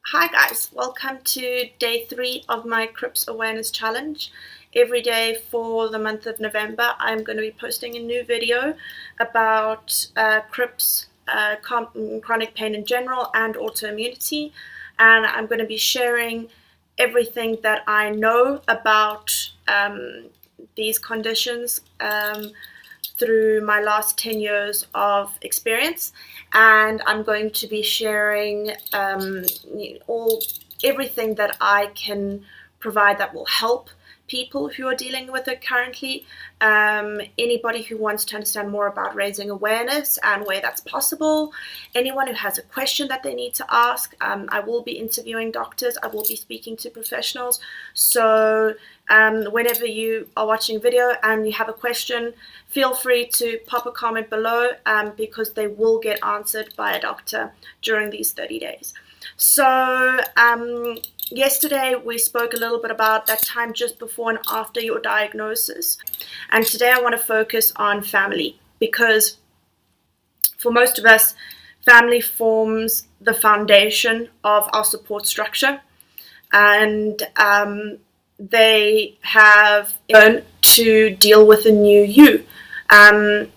Hi guys, welcome to day 3 of my CRPS Awareness Challenge. Every day for the month of November I'm going to be posting a new video about CRPS, chronic pain in general, and autoimmunity, and I'm going to be sharing everything that I know about these conditions through my last 10 years of experience, and I'm going to be sharing everything that I can provide that will help people who are dealing with it currently. Anybody who wants to understand more about raising awareness and where that's possible, anyone who has a question that they need to ask. I will be interviewing doctors, I will be speaking to professionals, so whenever you are watching a video and you have a question, feel free to pop a comment below, because they will get answered by a doctor during these 30 days. So yesterday we spoke a little bit about that time just before and after your diagnosis, and today I want to focus on family, because for most of us, family forms the foundation of our support structure, and they have learned to deal with a new you.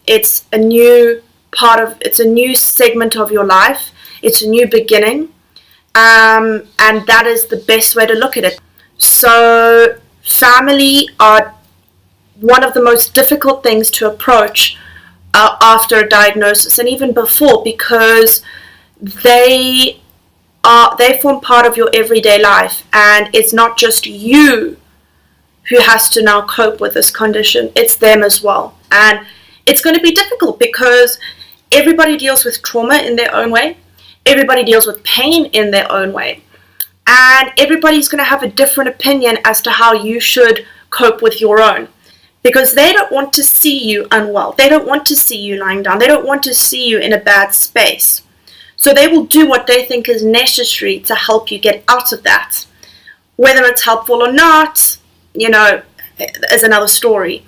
It's a new segment of your life. It's a new beginning, and that is the best way to look at it. So family are one of the most difficult things to approach after a diagnosis, and even before, because they form part of your everyday life, and it's not just you who has to now cope with this condition, it's them as well. And it's going to be difficult because everybody deals with trauma in their own way, everybody deals with pain in their own way, and everybody's going to have a different opinion as to how you should cope with your own, because they don't want to see you unwell, they don't want to see you lying down, they don't want to see you in a bad space. So they will do what they think is necessary to help you get out of that. Whether it's helpful or not, is another story.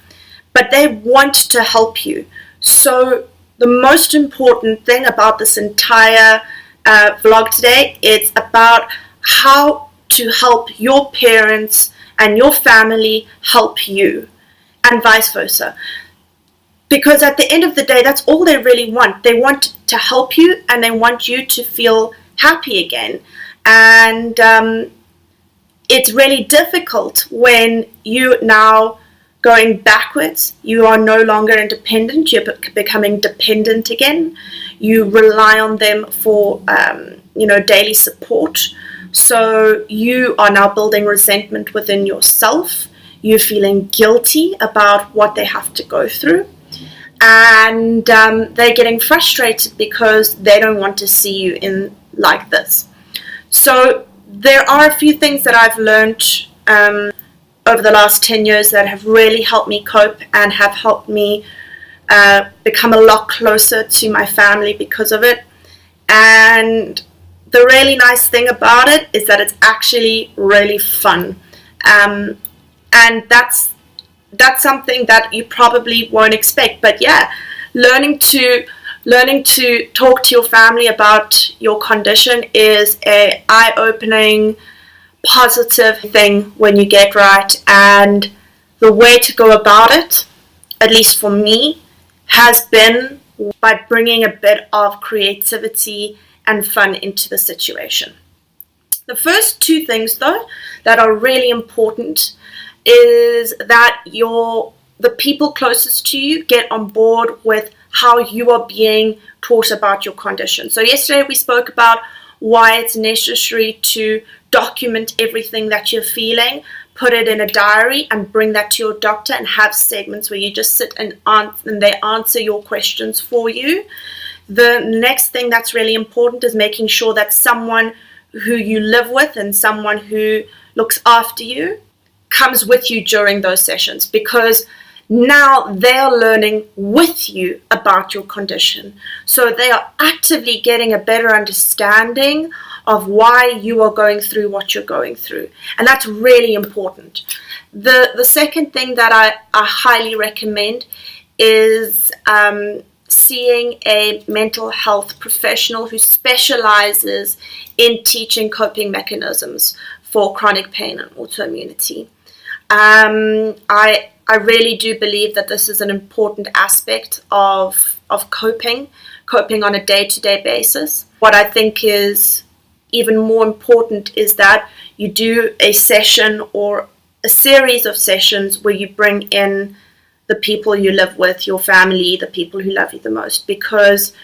But they want to help you. So the most important thing about this entire vlog today is about how to help your parents and your family help you, and vice versa. Because at the end of the day, that's all they really want. They want to help you, and they want you to feel happy again. And it's really difficult when you now going backwards. You are no longer independent. You're becoming dependent again. You rely on them for daily support. So you are now building resentment within yourself. You're feeling guilty about what they have to go through. And they're getting frustrated because they don't want to see you in like this. So there are a few things that I've learned over the last 10 years that have really helped me cope and have helped me become a lot closer to my family because of it. And the really nice thing about it is that it's actually really fun. And that's something that you probably won't expect. But yeah, learning to talk to your family about your condition is a eye-opening, positive thing when you get right. And the way to go about it, at least for me, has been by bringing a bit of creativity and fun into the situation. The first two things, though, that are really important is that the people closest to you get on board with how you are being taught about your condition. So yesterday we spoke about why it's necessary to document everything that you're feeling, put it in a diary, and bring that to your doctor, and have segments where you just sit and they answer your questions for you. The next thing that's really important is making sure that someone who you live with and someone who looks after you comes with you during those sessions, because now they are learning with you about your condition. So they are actively getting a better understanding of why you are going through what you're going through. And that's really important. The second thing that I highly recommend is seeing a mental health professional who specializes in teaching coping mechanisms for chronic pain and autoimmunity. I really do believe that this is an important aspect of coping on a day-to-day basis. What I think is even more important is that you do a session or a series of sessions where you bring in the people you live with, your family, the people who love you the most, because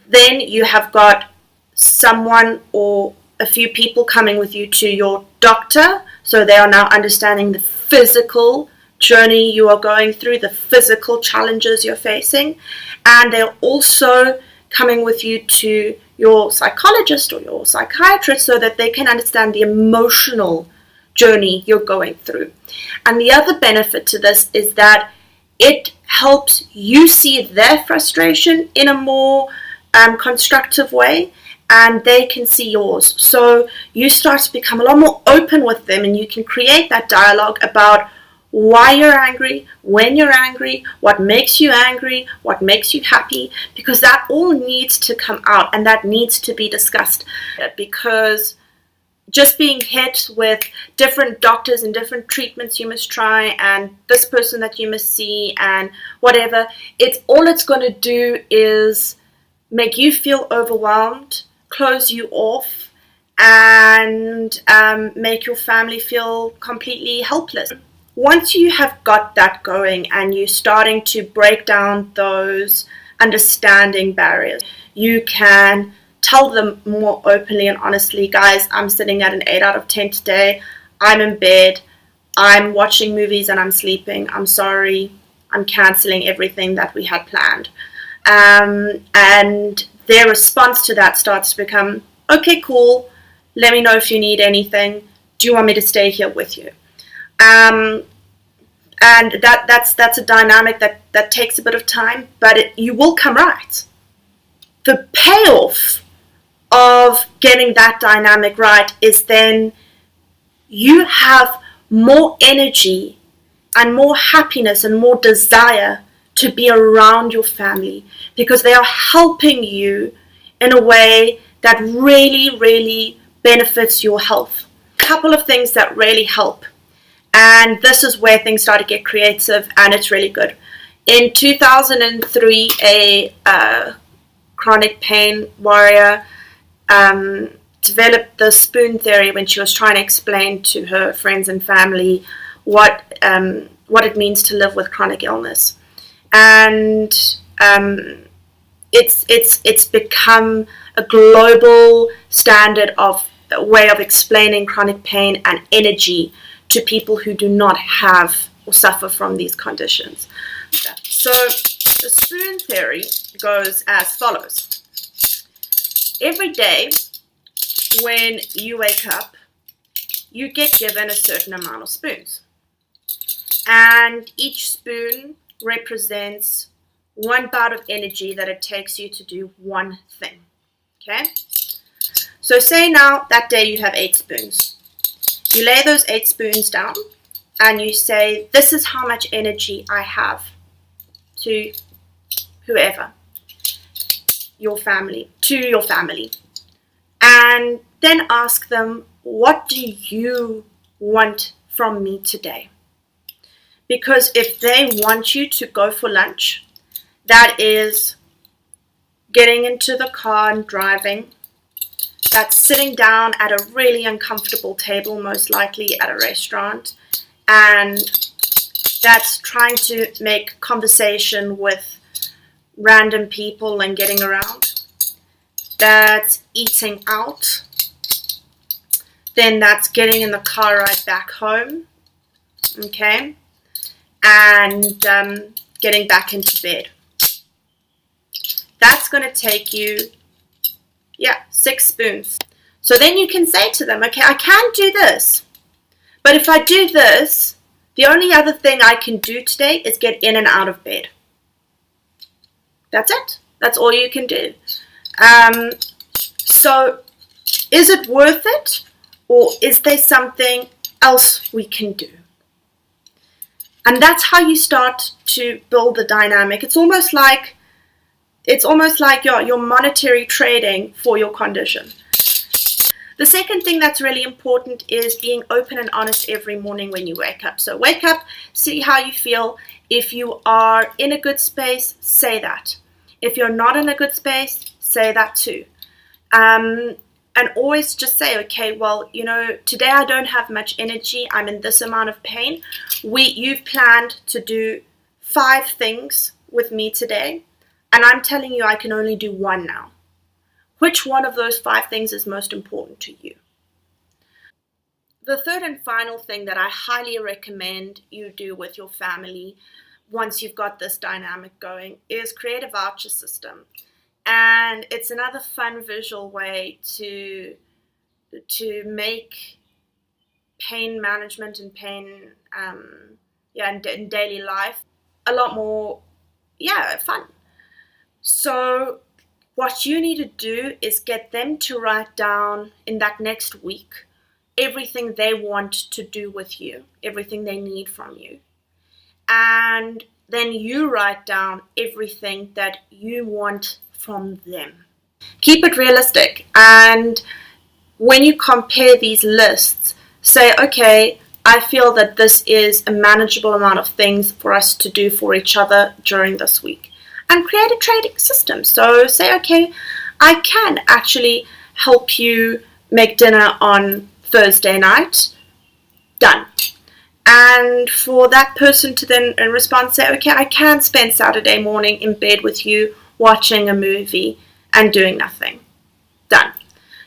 then you have got someone or a few people coming with you to your doctor, so they are now understanding the physical journey you are going through, the physical challenges you're facing, and they're also coming with you to your psychologist or your psychiatrist so that they can understand the emotional journey you're going through. And the other benefit to this is that it helps you see their frustration in a more constructive way, and they can see yours. So you start to become a lot more open with them, and you can create that dialogue about why you're angry, when you're angry, what makes you angry, what makes you happy, because that all needs to come out and that needs to be discussed. Because just being hit with different doctors and different treatments you must try and this person that you must see and whatever, it's going to do is make you feel overwhelmed, close you off, and make your family feel completely helpless. Once you have got that going and you're starting to break down those understanding barriers, you can tell them more openly and honestly, guys, I'm sitting at an 8 out of 10 today. I'm in bed. I'm watching movies and I'm sleeping. I'm sorry. I'm canceling everything that we had planned. And their response to that starts to become, okay, cool. Let me know if you need anything. Do you want me to stay here with you? And that's a dynamic that takes a bit of time, but you will come right. The payoff of getting that dynamic right is then you have more energy and more happiness and more desire to be around your family because they are helping you in a way that really, really benefits your health. A couple of things that really help, and this is where things start to get creative and it's really good. In 2003, a chronic pain warrior developed the spoon theory when she was trying to explain to her friends and family what it means to live with chronic illness. And it's become a global standard of a way of explaining chronic pain and energy to people who do not have or suffer from these conditions. So the spoon theory goes as follows. Every day when you wake up, you get given a certain amount of spoons. And each spoon represents one bout of energy that it takes you to do one thing. Okay? So say now that day you have 8 spoons. You lay those 8 spoons down and you say, this is how much energy I have to whoever, your family, and then ask them, what do you want from me today? Because if they want you to go for lunch, that is getting into the car and driving, that's sitting down at a really uncomfortable table, most likely at a restaurant, and that's trying to make conversation with random people and getting around, that's eating out, then that's getting in the car ride back home, okay, and getting back into bed. That's going to take you 6 spoons. So then you can say to them, okay, I can do this, but if I do this, the only other thing I can do today is get in and out of bed. That's it. That's all you can do. So is it worth it, or is there something else we can do? And that's how you start to build the dynamic. It's almost like It's almost like you're monetary trading for your condition. The second thing that's really important is being open and honest every morning when you wake up. So wake up, see how you feel. If you are in a good space, say that. If you're not in a good space, say that too. And always just say, okay, well, today I don't have much energy. I'm in this amount of pain. You've planned to do 5 things with me today, and I'm telling you I can only do 1 now. Which one of those 5 things is most important to you? The third and final thing that I highly recommend you do with your family once you've got this dynamic going is create a voucher system. And it's another fun visual way to make pain management and pain in daily life a lot more fun. So what you need to do is get them to write down in that next week everything they want to do with you, everything they need from you. And then you write down everything that you want from them. Keep it realistic. And when you compare these lists, say, okay, I feel that this is a manageable amount of things for us to do for each other during this week. And create a trading system. So say, okay, I can actually help you make dinner on Thursday night. Done. And for that person to then respond, say, okay, I can spend Saturday morning in bed with you watching a movie and doing nothing. Done.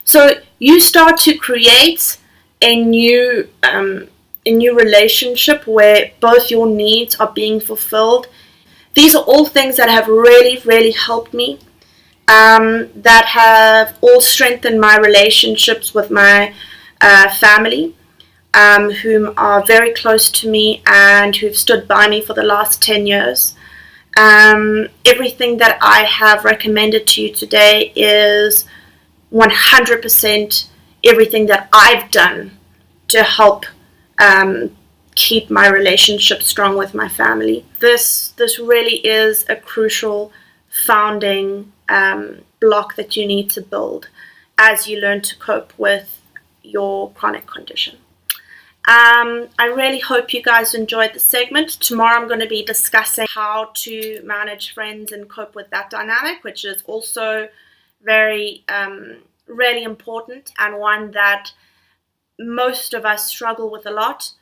So you start to create a new relationship where both your needs are being fulfilled. These are all things that have really, really helped me, that have all strengthened my relationships with my family, whom are very close to me and who've stood by me for the last 10 years. Everything that I have recommended to you today is 100% everything that I've done to help keep my relationship strong with my family. This really is a crucial founding block that you need to build as you learn to cope with your chronic condition. I really hope you guys enjoyed the segment. Tomorrow I'm going to be discussing how to manage friends and cope with that dynamic, which is also very, really important and one that most of us struggle with a lot.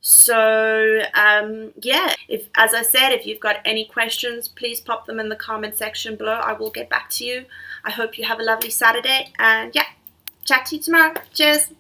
So, as I said, if you've got any questions, please pop them in the comment section below. I will get back to you. I hope you have a lovely Saturday and chat to you tomorrow. Cheers.